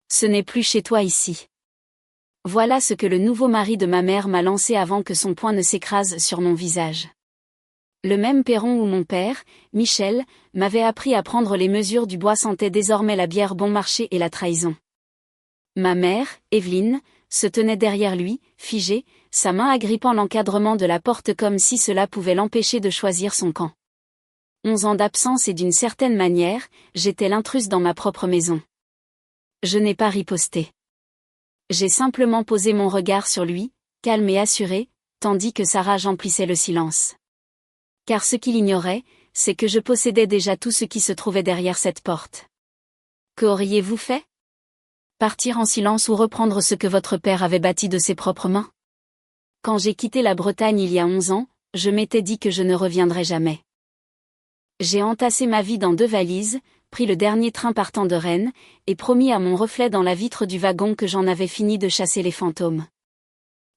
Ce n'est plus chez toi ici. Voilà ce que le nouveau mari de ma mère m'a lancé avant que son poing ne s'écrase sur mon visage. Le même perron où mon père, Michel, m'avait appris à prendre les mesures du bois sentait désormais la bière bon marché et la trahison. Ma mère, Evelyne, se tenait derrière lui, figée, sa main agrippant l'encadrement de la porte comme si cela pouvait l'empêcher de choisir son camp. 11 ans d'absence et d'une certaine manière, j'étais l'intruse dans ma propre maison. Je n'ai pas riposté. J'ai simplement posé mon regard sur lui, calme et assuré, tandis que sa rage emplissait le silence. Car ce qu'il ignorait, c'est que je possédais déjà tout ce qui se trouvait derrière cette porte. Qu'auriez-vous fait? Partir en silence ou reprendre ce que votre père avait bâti de ses propres mains? Quand j'ai quitté la Bretagne il y a 11 ans, je m'étais dit que je ne reviendrais jamais. J'ai entassé ma vie dans 2 valises, pris le dernier train partant de Rennes, et promis à mon reflet dans la vitre du wagon que j'en avais fini de chasser les fantômes.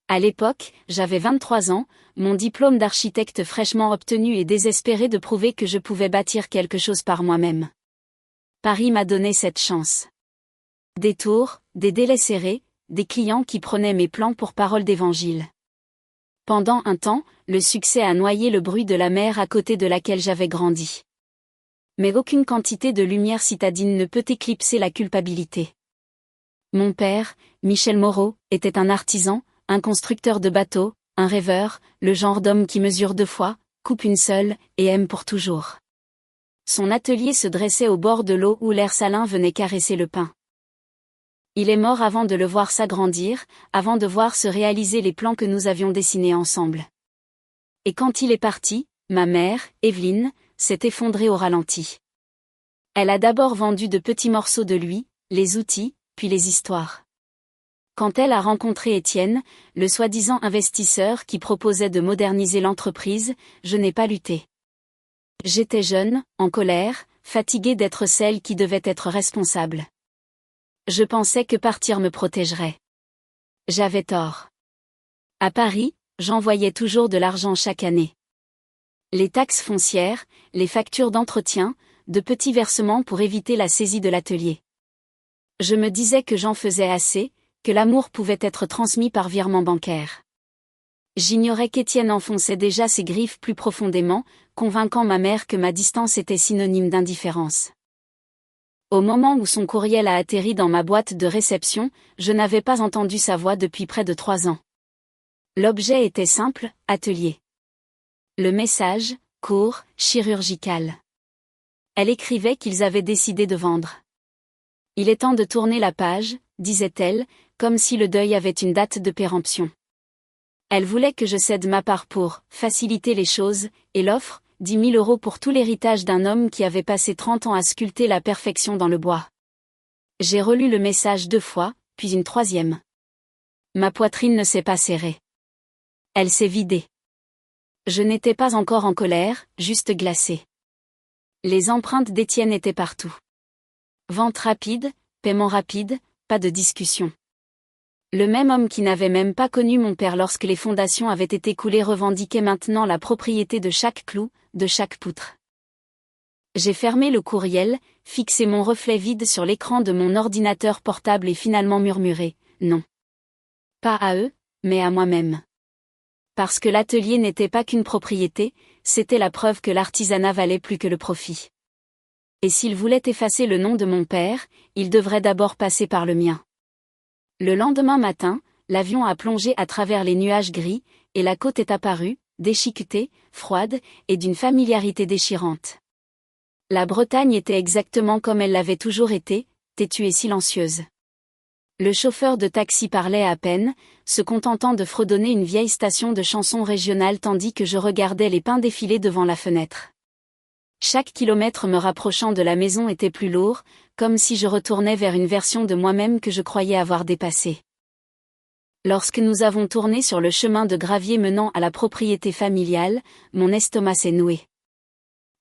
À l'époque, j'avais 23 ans, mon diplôme d'architecte fraîchement obtenu et désespéré de prouver que je pouvais bâtir quelque chose par moi-même. Paris m'a donné cette chance. Des tours, des délais serrés, des clients qui prenaient mes plans pour parole d'évangile. Pendant un temps, le succès a noyé le bruit de la mer à côté de laquelle j'avais grandi. Mais aucune quantité de lumière citadine ne peut éclipser la culpabilité. Mon père, Michel Moreau, était un artisan, un constructeur de bateaux, un rêveur, le genre d'homme qui mesure 2 fois, coupe une seule, et aime pour toujours. Son atelier se dressait au bord de l'eau où l'air salin venait caresser le pain. Il est mort avant de le voir s'agrandir, avant de voir se réaliser les plans que nous avions dessinés ensemble. Et quand il est parti, ma mère, Evelyne, s'est effondrée au ralenti. Elle a d'abord vendu de petits morceaux de lui, les outils, puis les histoires. Quand elle a rencontré Étienne, le soi-disant investisseur qui proposait de moderniser l'entreprise, je n'ai pas lutté. J'étais jeune, en colère, fatiguée d'être celle qui devait être responsable. Je pensais que partir me protégerait. J'avais tort. À Paris, j'envoyais toujours de l'argent chaque année. Les taxes foncières, les factures d'entretien, de petits versements pour éviter la saisie de l'atelier. Je me disais que j'en faisais assez, que l'amour pouvait être transmis par virement bancaire. J'ignorais qu'Étienne enfonçait déjà ses griffes plus profondément, convainquant ma mère que ma distance était synonyme d'indifférence. Au moment où son courriel a atterri dans ma boîte de réception, je n'avais pas entendu sa voix depuis près de 3 ans. L'objet était simple, atelier. Le message, court, chirurgical. Elle écrivait qu'ils avaient décidé de vendre. Il est temps de tourner la page, disait-elle, comme si le deuil avait une date de péremption. Elle voulait que je cède ma part pour faciliter les choses, et l'offre, 10 000 € pour tout l'héritage d'un homme qui avait passé 30 ans à sculpter la perfection dans le bois. J'ai relu le message 2 fois, puis une 3e. Ma poitrine ne s'est pas serrée. Elle s'est vidée. Je n'étais pas encore en colère, juste glacée. Les empreintes d'Étienne étaient partout. Vente rapide, paiement rapide, pas de discussion. Le même homme qui n'avait même pas connu mon père lorsque les fondations avaient été coulées revendiquait maintenant la propriété de chaque clou, de chaque poutre. J'ai fermé le courriel, fixé mon reflet vide sur l'écran de mon ordinateur portable et finalement murmuré « non ». Pas à eux, mais à moi-même. Parce que l'atelier n'était pas qu'une propriété, c'était la preuve que l'artisanat valait plus que le profit. Et s'il voulait effacer le nom de mon père, il devrait d'abord passer par le mien. Le lendemain matin, l'avion a plongé à travers les nuages gris, et la côte est apparue, déchiquetée, froide, et d'une familiarité déchirante. La Bretagne était exactement comme elle l'avait toujours été, têtue et silencieuse. Le chauffeur de taxi parlait à peine, se contentant de fredonner une vieille station de chansons régionales tandis que je regardais les pins défiler devant la fenêtre. Chaque kilomètre me rapprochant de la maison était plus lourd, comme si je retournais vers une version de moi-même que je croyais avoir dépassée. Lorsque nous avons tourné sur le chemin de gravier menant à la propriété familiale, mon estomac s'est noué.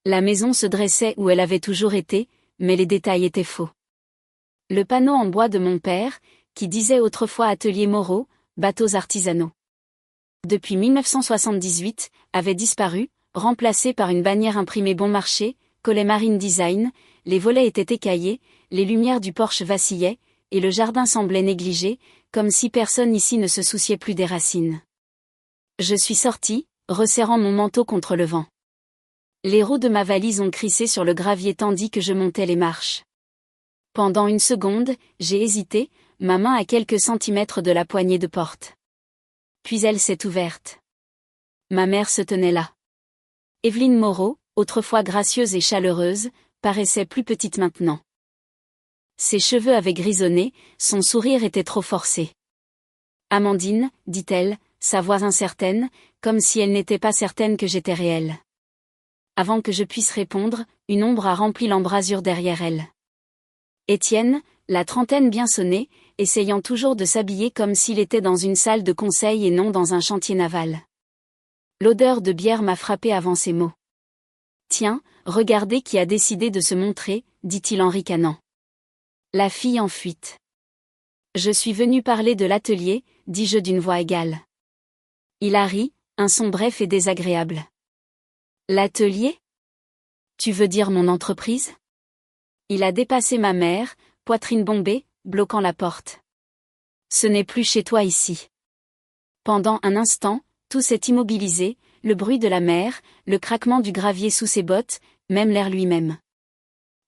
La maison se dressait où elle avait toujours été, mais les détails étaient faux. Le panneau en bois de mon père, qui disait autrefois Atelier Moreau, bateaux artisanaux. Depuis 1978, avait disparu, remplacé par une bannière imprimée Bon Marché, collet Marine Design, les volets étaient écaillés, les lumières du porche vacillaient, et le jardin semblait négligé, comme si personne ici ne se souciait plus des racines. Je suis sorti, resserrant mon manteau contre le vent. Les roues de ma valise ont crissé sur le gravier tandis que je montais les marches. Pendant une seconde, j'ai hésité, ma main à quelques centimètres de la poignée de porte. Puis elle s'est ouverte. Ma mère se tenait là. Évelyne Moreau, autrefois gracieuse et chaleureuse, paraissait plus petite maintenant. Ses cheveux avaient grisonné, son sourire était trop forcé. « Amandine », dit-elle, sa voix incertaine, comme si elle n'était pas certaine que j'étais réelle. Avant que je puisse répondre, une ombre a rempli l'embrasure derrière elle. Étienne, la trentaine bien sonnée, essayant toujours de s'habiller comme s'il était dans une salle de conseil et non dans un chantier naval. L'odeur de bière m'a frappé avant ces mots. « Tiens, regardez qui a décidé de se montrer », dit-il en ricanant. La fille en fuite. « Je suis venu parler de l'atelier », dis-je d'une voix égale. Il a ri, un son bref et désagréable. « L'atelier ? Tu veux dire mon entreprise ?» Il a dépassé ma mère, poitrine bombée, bloquant la porte. « Ce n'est plus chez toi ici. » Pendant un instant, tout s'est immobilisé, le bruit de la mer, le craquement du gravier sous ses bottes, même l'air lui-même.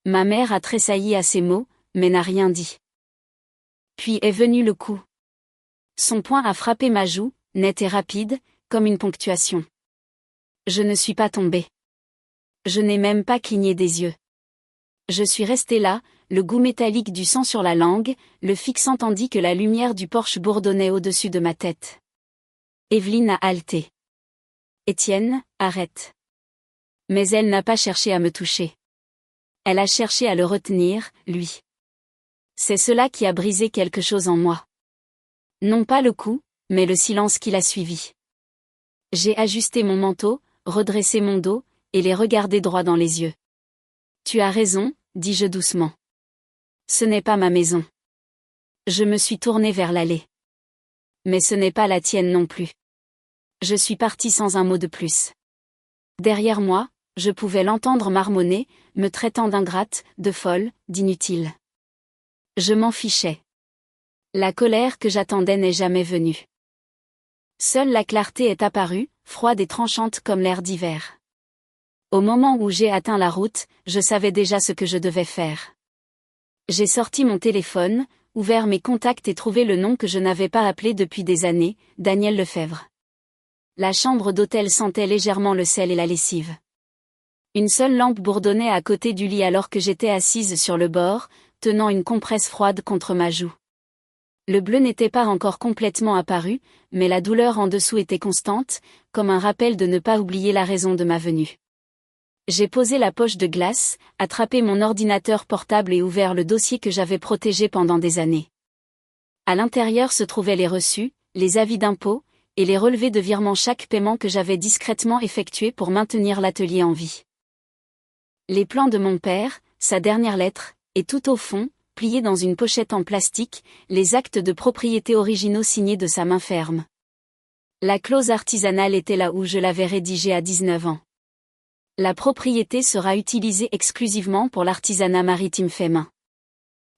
Ma mère a tressailli à ces mots, mais n'a rien dit. Puis est venu le coup. Son poing a frappé ma joue, net et rapide, comme une ponctuation. Je ne suis pas tombée. Je n'ai même pas cligné des yeux. Je suis restée là, le goût métallique du sang sur la langue, le fixant tandis que la lumière du porche bourdonnait au-dessus de ma tête. Évelyne a haleté. « Étienne, arrête. » Mais elle n'a pas cherché à me toucher. Elle a cherché à le retenir, lui. C'est cela qui a brisé quelque chose en moi. Non pas le coup, mais le silence qui l'a suivi. J'ai ajusté mon manteau, redressé mon dos, et les regardé droit dans les yeux. « Tu as raison », dis-je doucement. « Ce n'est pas ma maison. » Je me suis tournée vers l'allée. Mais ce n'est pas la tienne non plus. Je suis partie sans un mot de plus. Derrière moi, je pouvais l'entendre marmonner, me traitant d'ingrate, de folle, d'inutile. Je m'en fichais. La colère que j'attendais n'est jamais venue. Seule la clarté est apparue, froide et tranchante comme l'air d'hiver. Au moment où j'ai atteint la route, je savais déjà ce que je devais faire. J'ai sorti mon téléphone, ouvert mes contacts et trouvé le nom que je n'avais pas appelé depuis des années, Daniel Lefebvre. La chambre d'hôtel sentait légèrement le sel et la lessive. Une seule lampe bourdonnait à côté du lit alors que j'étais assise sur le bord, tenant une compresse froide contre ma joue. Le bleu n'était pas encore complètement apparu, mais la douleur en dessous était constante, comme un rappel de ne pas oublier la raison de ma venue. J'ai posé la poche de glace, attrapé mon ordinateur portable et ouvert le dossier que j'avais protégé pendant des années. À l'intérieur se trouvaient les reçus, les avis d'impôts, et les relevés de virement chaque paiement que j'avais discrètement effectué pour maintenir l'atelier en vie. Les plans de mon père, sa dernière lettre, et tout au fond, pliés dans une pochette en plastique, les actes de propriété originaux signés de sa main ferme. La clause artisanale était là où je l'avais rédigée à 19 ans. La propriété sera utilisée exclusivement pour l'artisanat maritime fait main.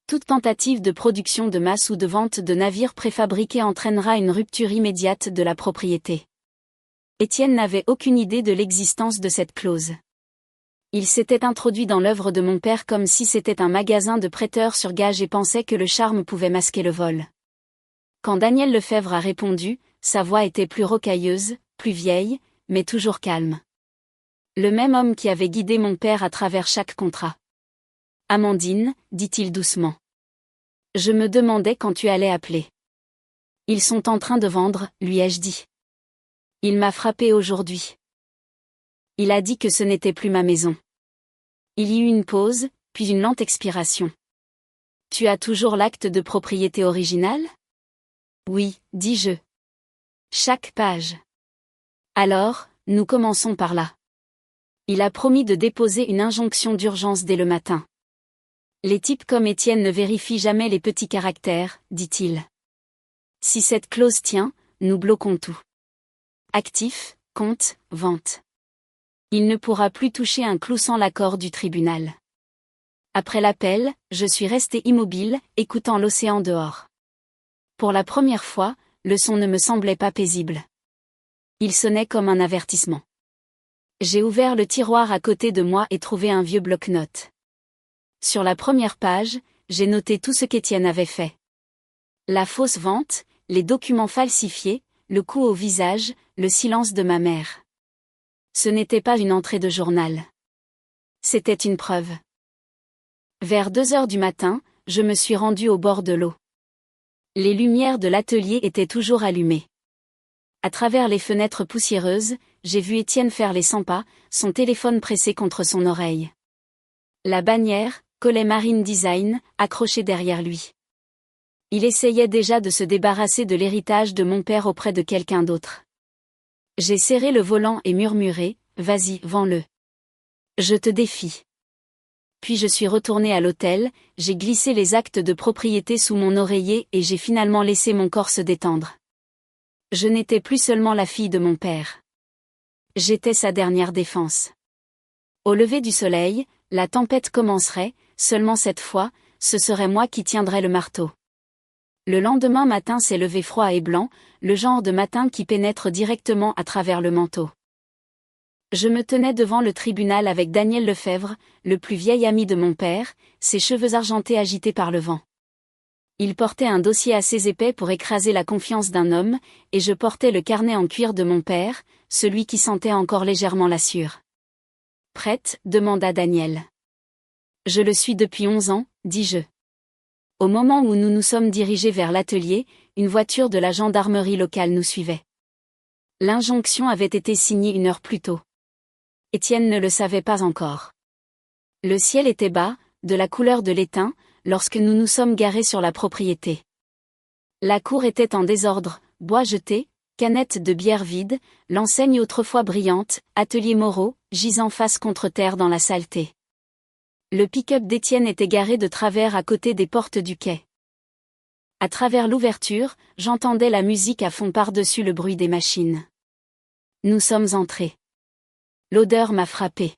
Toute tentative de production de masse ou de vente de navires préfabriqués entraînera une rupture immédiate de la propriété. Étienne n'avait aucune idée de l'existence de cette clause. Il s'était introduit dans l'œuvre de mon père comme si c'était un magasin de prêteurs sur gage et pensait que le charme pouvait masquer le vol. Quand Daniel Lefebvre a répondu, sa voix était plus rocailleuse, plus vieille, mais toujours calme. Le même homme qui avait guidé mon père à travers chaque contrat. « Amandine », dit-il doucement. « Je me demandais quand tu allais appeler. »« Ils sont en train de vendre », lui ai-je dit. Il m'a frappé aujourd'hui. Il a dit que ce n'était plus ma maison. Il y eut une pause, puis une lente expiration. « Tu as toujours l'acte de propriété original ?»« Oui, dis-je. Chaque page. »« Alors, nous commençons par là. » Il a promis de déposer une injonction d'urgence dès le matin. Les types comme Étienne ne vérifient jamais les petits caractères, dit-il. Si cette clause tient, nous bloquons tout. Actif, compte, vente. Il ne pourra plus toucher un clou sans l'accord du tribunal. Après l'appel, je suis resté immobile, écoutant l'océan dehors. Pour la première fois, le son ne me semblait pas paisible. Il sonnait comme un avertissement. J'ai ouvert le tiroir à côté de moi et trouvé un vieux bloc-notes. Sur la première page, j'ai noté tout ce qu'Étienne avait fait. La fausse vente, les documents falsifiés, le coup au visage, le silence de ma mère. Ce n'était pas une entrée de journal. C'était une preuve. Vers 2 heures du matin, je me suis rendu au bord de l'eau. Les lumières de l'atelier étaient toujours allumées. À travers les fenêtres poussiéreuses, j'ai vu Étienne faire les 100 pas, son téléphone pressé contre son oreille. La bannière, Collet Marine Design, accrochée derrière lui. Il essayait déjà de se débarrasser de l'héritage de mon père auprès de quelqu'un d'autre. J'ai serré le volant et murmuré, « Vas-y, vends-le. Je te défie. » Puis je suis retourné à l'hôtel, j'ai glissé les actes de propriété sous mon oreiller et j'ai finalement laissé mon corps se détendre. Je n'étais plus seulement la fille de mon père. J'étais sa dernière défense. Au lever du soleil, la tempête commencerait, seulement cette fois, ce serait moi qui tiendrais le marteau. Le lendemain matin s'est levé froid et blanc, le genre de matin qui pénètre directement à travers le manteau. Je me tenais devant le tribunal avec Daniel Lefebvre, le plus vieil ami de mon père, ses cheveux argentés agités par le vent. Il portait un dossier assez épais pour écraser la confiance d'un homme, et je portais le carnet en cuir de mon père, celui qui sentait encore légèrement la sueur. « Prête ? Demanda Daniel. « Je le suis depuis 11 ans, dis-je. » Au moment où nous nous sommes dirigés vers l'atelier, une voiture de la gendarmerie locale nous suivait. L'injonction avait été signée 1 heure plus tôt. Étienne ne le savait pas encore. Le ciel était bas, de la couleur de l'étain, lorsque nous nous sommes garés sur la propriété. La cour était en désordre, bois jeté, canettes de bière vides, l'enseigne autrefois brillante, atelier Moreau, gisant face contre terre dans la saleté. Le pick-up d'Étienne était garé de travers à côté des portes du quai. À travers l'ouverture, j'entendais la musique à fond par-dessus le bruit des machines. Nous sommes entrés. L'odeur m'a frappé.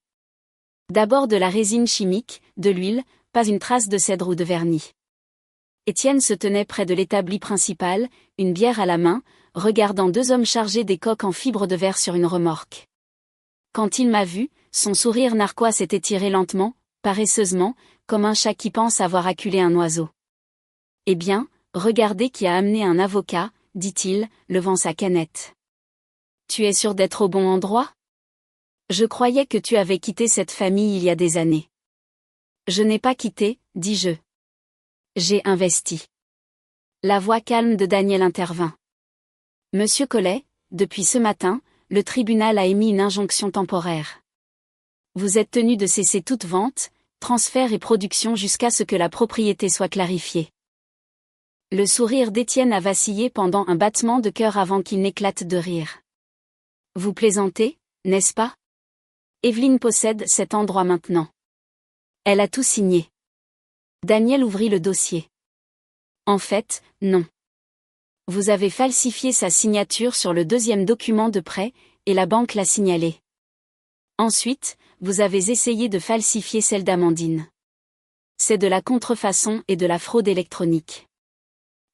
D'abord de la résine chimique, de l'huile, pas une trace de cèdre ou de vernis. Étienne se tenait près de l'établi principal, une bière à la main, regardant 2 hommes charger des coques en fibre de verre sur une remorque. Quand il m'a vu, son sourire narquois s'est étiré lentement, paresseusement, comme un chat qui pense avoir acculé un oiseau. « Eh bien, regardez qui a amené un avocat, » dit-il, levant sa canette. « Tu es sûr d'être au bon endroit ? Je croyais que tu avais quitté cette famille il y a des années. » « Je n'ai pas quitté, dis-je. J'ai investi. » La voix calme de Daniel intervint. « Monsieur Collet, depuis ce matin, le tribunal a émis une injonction temporaire. Vous êtes tenu de cesser toute vente, transfert et production jusqu'à ce que la propriété soit clarifiée. » Le sourire d'Étienne a vacillé pendant un battement de cœur avant qu'il n'éclate de rire. « Vous plaisantez, n'est-ce pas ? Evelyne possède cet endroit maintenant. Elle a tout signé. » Daniel ouvrit le dossier. « En fait, non. Vous avez falsifié sa signature sur le 2e document de prêt, et la banque l'a signalé. Ensuite, vous avez essayé de falsifier celle d'Amandine. C'est de la contrefaçon et de la fraude électronique. »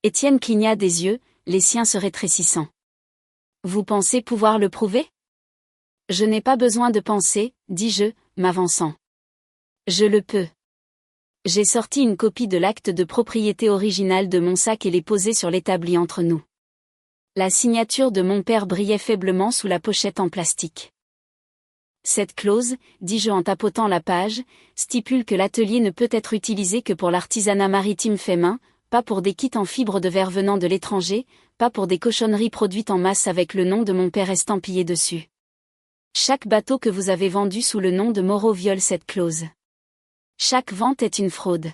Étienne cligna des yeux, les siens se rétrécissant. « Vous pensez pouvoir le prouver ? » « Je n'ai pas besoin de penser, dis-je, m'avançant. Je le peux. » J'ai sorti une copie de l'acte de propriété original de mon sac et l'ai posé sur l'établi entre nous. La signature de mon père brillait faiblement sous la pochette en plastique. « Cette clause, dis-je en tapotant la page, stipule que l'atelier ne peut être utilisé que pour l'artisanat maritime fait main, pas pour des kits en fibre de verre venant de l'étranger, pas pour des cochonneries produites en masse avec le nom de mon père estampillé dessus. Chaque bateau que vous avez vendu sous le nom de Moreau viole cette clause. Chaque vente est une fraude. »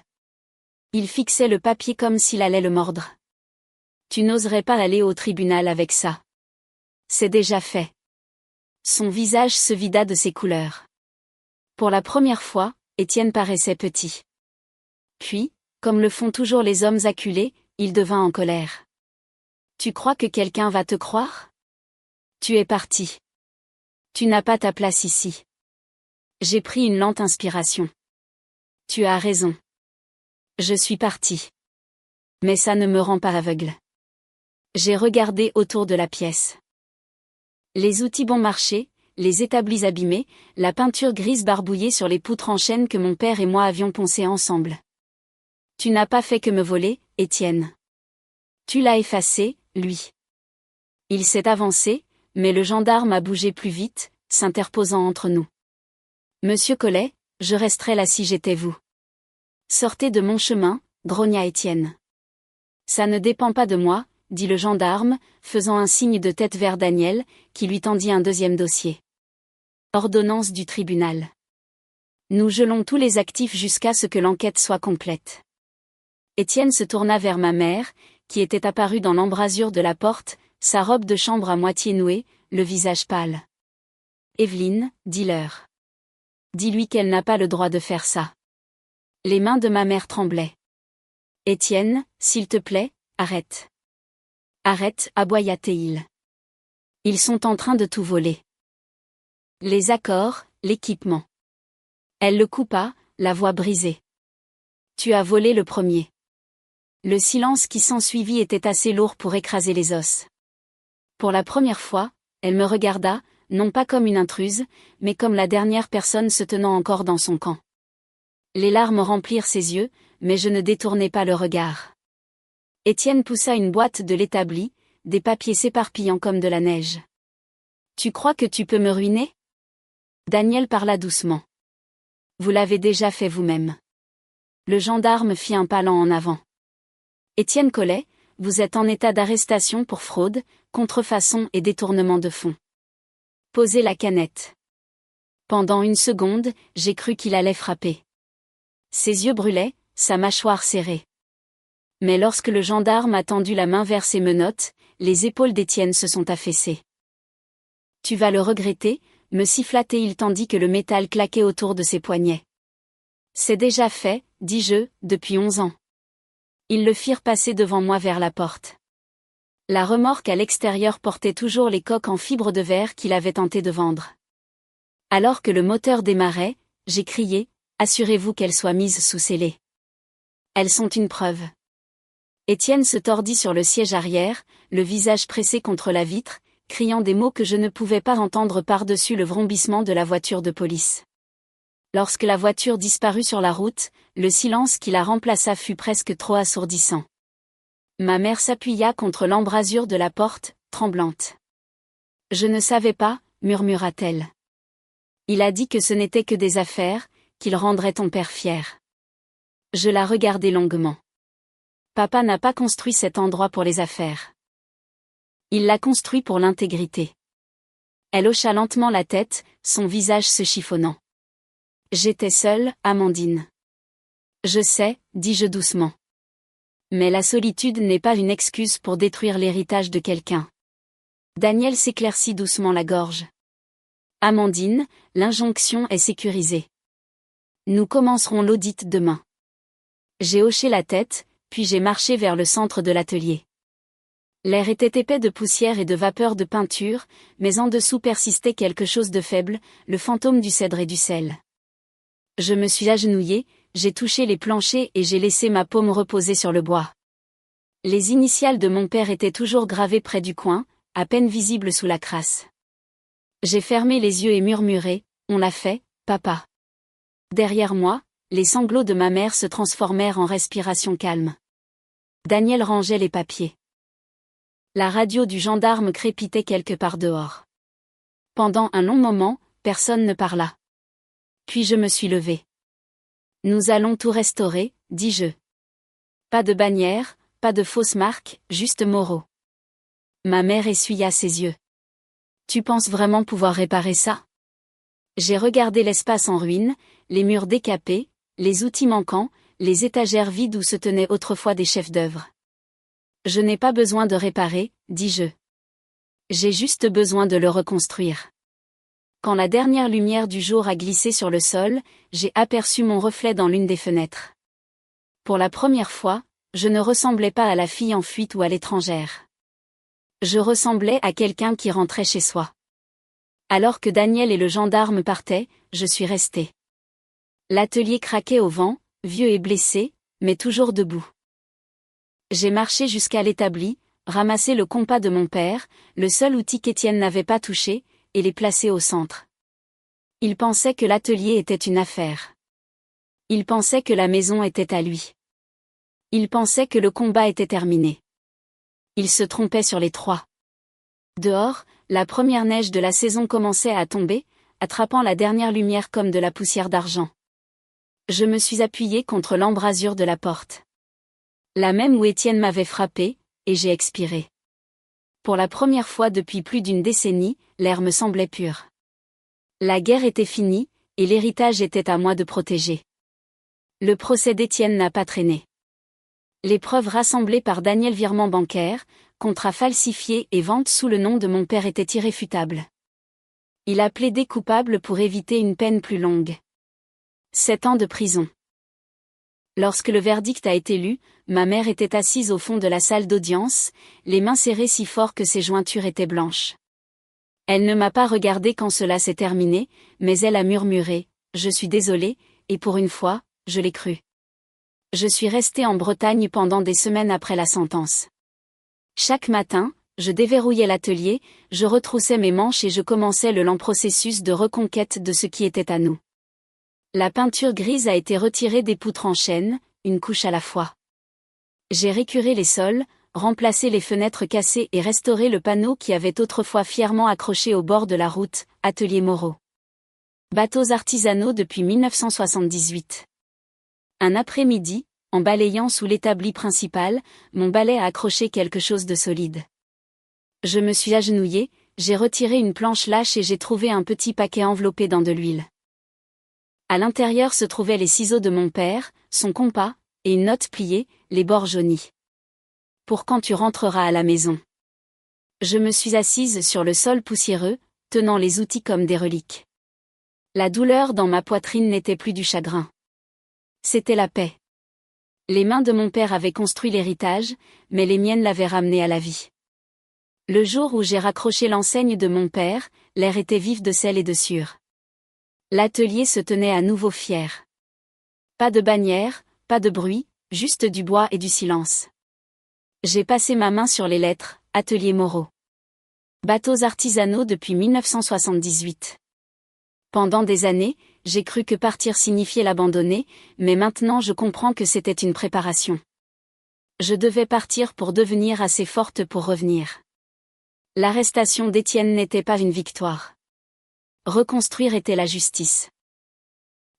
Il fixait le papier comme s'il allait le mordre. « Tu n'oserais pas aller au tribunal avec ça. C'est déjà fait. » Son visage se vida de ses couleurs. Pour la première fois, Étienne paraissait petit. Puis, comme le font toujours les hommes acculés, il devint en colère. « Tu crois que quelqu'un va te croire ? Tu es parti. Tu n'as pas ta place ici. » J'ai pris une lente inspiration. Tu as raison. Je suis parti. Mais ça ne me rend pas aveugle. J'ai regardé autour de la pièce. Les outils bon marché, les établis abîmés, la peinture grise barbouillée sur les poutres en chêne que mon père et moi avions poncées ensemble. Tu n'as pas fait que me voler, Étienne. Tu l'as effacé, lui. Il s'est avancé, mais le gendarme a bougé plus vite, s'interposant entre nous. Monsieur Collet, je resterai là si j'étais vous. Sortez de mon chemin, grogna Étienne. Ça ne dépend pas de moi, dit le gendarme, faisant un signe de tête vers Daniel, qui lui tendit un deuxième dossier. Ordonnance du tribunal. Nous gelons tous les actifs jusqu'à ce que l'enquête soit complète. Étienne se tourna vers ma mère, qui était apparue dans l'embrasure de la porte, sa robe de chambre à moitié nouée, le visage pâle. Évelyne, dis-leur. Dis-lui qu'elle n'a pas le droit de faire ça. Les mains de ma mère tremblaient. Étienne, s'il te plaît, arrête. Arrête, aboya Théil. Ils sont en train de tout voler. Les accords, l'équipement. Elle le coupa, la voix brisée. Tu as volé le premier. Le silence qui s'ensuivit était assez lourd pour écraser les os. Pour la première fois, elle me regarda, non pas comme une intruse, mais comme la dernière personne se tenant encore dans son camp. Les larmes remplirent ses yeux, mais je ne détournai pas le regard. Étienne poussa une boîte de l'établi, des papiers s'éparpillant comme de la neige. Tu crois que tu peux me ruiner? Daniel parla doucement. Vous l'avez déjà fait vous-même. Le gendarme fit un pas lent en avant. Étienne Collet, vous êtes en état d'arrestation pour fraude, contrefaçon et détournement de fonds. Posez la canette. Pendant une seconde, j'ai cru qu'il allait frapper. Ses yeux brûlaient, sa mâchoire serrée. Mais lorsque le gendarme a tendu la main vers ses menottes, les épaules d'Étienne se sont affaissées. Tu vas le regretter, me siffla-t-il tandis que le métal claquait autour de ses poignets. C'est déjà fait, dis-je, depuis 11 ans. Ils le firent passer devant moi vers la porte. La remorque à l'extérieur portait toujours les coques en fibre de verre qu'il avait tenté de vendre. Alors que le moteur démarrait, j'ai crié, assurez-vous qu'elles soient mises sous scellé. Elles sont une preuve. Étienne se tordit sur le siège arrière, le visage pressé contre la vitre, criant des mots que je ne pouvais pas entendre par-dessus le vrombissement de la voiture de police. Lorsque la voiture disparut sur la route, le silence qui la remplaça fut presque trop assourdissant. Ma mère s'appuya contre l'embrasure de la porte, tremblante. Je ne savais pas, murmura-t-elle. Il a dit que ce n'était que des affaires, qu'il rendrait ton père fier. Je la regardai longuement. Papa n'a pas construit cet endroit pour les affaires. Il l'a construit pour l'intégrité. Elle hocha lentement la tête, son visage se chiffonnant. J'étais seule, Amandine. Je sais, dis-je doucement. Mais la solitude n'est pas une excuse pour détruire l'héritage de quelqu'un. Daniel s'éclaircit doucement la gorge. Amandine, l'injonction est sécurisée. Nous commencerons l'audit demain. J'ai hoché la tête, puis j'ai marché vers le centre de l'atelier. L'air était épais de poussière et de vapeur de peinture, mais en dessous persistait quelque chose de faible, le fantôme du cèdre et du sel. Je me suis agenouillée, j'ai touché les planchers et j'ai laissé ma paume reposer sur le bois. Les initiales de mon père étaient toujours gravées près du coin, à peine visibles sous la crasse. J'ai fermé les yeux et murmuré, on l'a fait, papa. Derrière moi, les sanglots de ma mère se transformèrent en respiration calme. Daniel rangeait les papiers. La radio du gendarme crépitait quelque part dehors. Pendant un long moment, personne ne parla. Puis je me suis levée. Nous allons tout restaurer, dis-je. Pas de bannière, pas de fausse marque, juste Moreau. Ma mère essuya ses yeux. Tu penses vraiment pouvoir réparer ça? J'ai regardé l'espace en ruine, les murs décapés, les outils manquants, les étagères vides où se tenaient autrefois des chefs-d'œuvre. Je n'ai pas besoin de réparer, dis-je. J'ai juste besoin de le reconstruire. Quand la dernière lumière du jour a glissé sur le sol, j'ai aperçu mon reflet dans l'une des fenêtres. Pour la première fois, je ne ressemblais pas à la fille en fuite ou à l'étrangère. Je ressemblais à quelqu'un qui rentrait chez soi. Alors que Daniel et le gendarme partaient, je suis restée. L'atelier craquait au vent, vieux et blessé, mais toujours debout. J'ai marché jusqu'à l'établi, ramassé le compas de mon père, le seul outil qu'Étienne n'avait pas touché, et les placé au centre. Il pensait que l'atelier était une affaire. Il pensait que la maison était à lui. Il pensait que le combat était terminé. Il se trompait sur les trois. Dehors, la première neige de la saison commençait à tomber, attrapant la dernière lumière comme de la poussière d'argent. Je me suis appuyé contre l'embrasure de la porte. La même où Étienne m'avait frappé, et j'ai expiré. Pour la première fois depuis plus d'une décennie, l'air me semblait pur. La guerre était finie, et l'héritage était à moi de protéger. Le procès d'Étienne n'a pas traîné. Les preuves rassemblées par Daniel virement bancaire, contrat falsifié et vente sous le nom de mon père étaient irréfutables. Il a plaidé coupable pour éviter une peine plus longue. 7 ans de prison. Lorsque le verdict a été lu, ma mère était assise au fond de la salle d'audience, les mains serrées si fort que ses jointures étaient blanches. Elle ne m'a pas regardé quand cela s'est terminé, mais elle a murmuré « Je suis désolée », et pour une fois, je l'ai cru. Je suis restée en Bretagne pendant des semaines après la sentence. Chaque matin, je déverrouillais l'atelier, je retroussais mes manches et je commençais le lent processus de reconquête de ce qui était à nous. La peinture grise a été retirée des poutres en chêne, une couche à la fois. J'ai récuré les sols, remplacé les fenêtres cassées et restauré le panneau qui avait autrefois fièrement accroché au bord de la route, Atelier Moreau. Bateaux artisanaux depuis 1978. Un après-midi, en balayant sous l'établi principal, mon balai a accroché quelque chose de solide. Je me suis agenouillée, j'ai retiré une planche lâche et j'ai trouvé un petit paquet enveloppé dans de l'huile. À l'intérieur se trouvaient les ciseaux de mon père, son compas, et une note pliée, les bords jaunis. Pour quand tu rentreras à la maison. Je me suis assise sur le sol poussiéreux, tenant les outils comme des reliques. La douleur dans ma poitrine n'était plus du chagrin. C'était la paix. Les mains de mon père avaient construit l'héritage, mais les miennes l'avaient ramené à la vie. Le jour où j'ai raccroché l'enseigne de mon père, l'air était vif de sel et de sueur. L'atelier se tenait à nouveau fier. Pas de bannière, pas de bruit, juste du bois et du silence. J'ai passé ma main sur les lettres, Atelier Moreau. Bateaux artisanaux depuis 1978. Pendant des années, j'ai cru que partir signifiait l'abandonner, mais maintenant je comprends que c'était une préparation. Je devais partir pour devenir assez forte pour revenir. L'arrestation d'Étienne n'était pas une victoire. Reconstruire était la justice.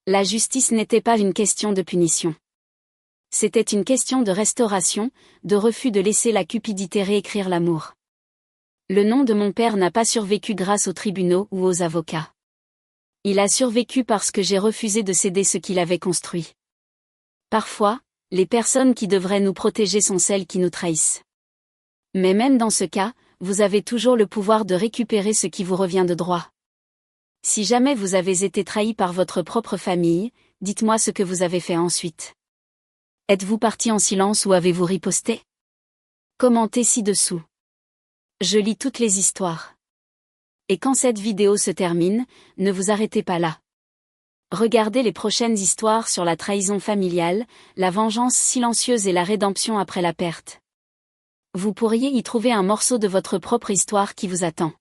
La justice n'était pas une question de punition. C'était une question de restauration, de refus de laisser la cupidité réécrire l'amour. Le nom de mon père n'a pas survécu grâce aux tribunaux ou aux avocats. Il a survécu parce que j'ai refusé de céder ce qu'il avait construit. Parfois, les personnes qui devraient nous protéger sont celles qui nous trahissent. Mais même dans ce cas, vous avez toujours le pouvoir de récupérer ce qui vous revient de droit. Si jamais vous avez été trahi par votre propre famille, dites-moi ce que vous avez fait ensuite. Êtes-vous parti en silence ou avez-vous riposté? Commentez ci-dessous. Je lis toutes les histoires. Et quand cette vidéo se termine, ne vous arrêtez pas là. Regardez les prochaines histoires sur la trahison familiale, la vengeance silencieuse et la rédemption après la perte. Vous pourriez y trouver un morceau de votre propre histoire qui vous attend.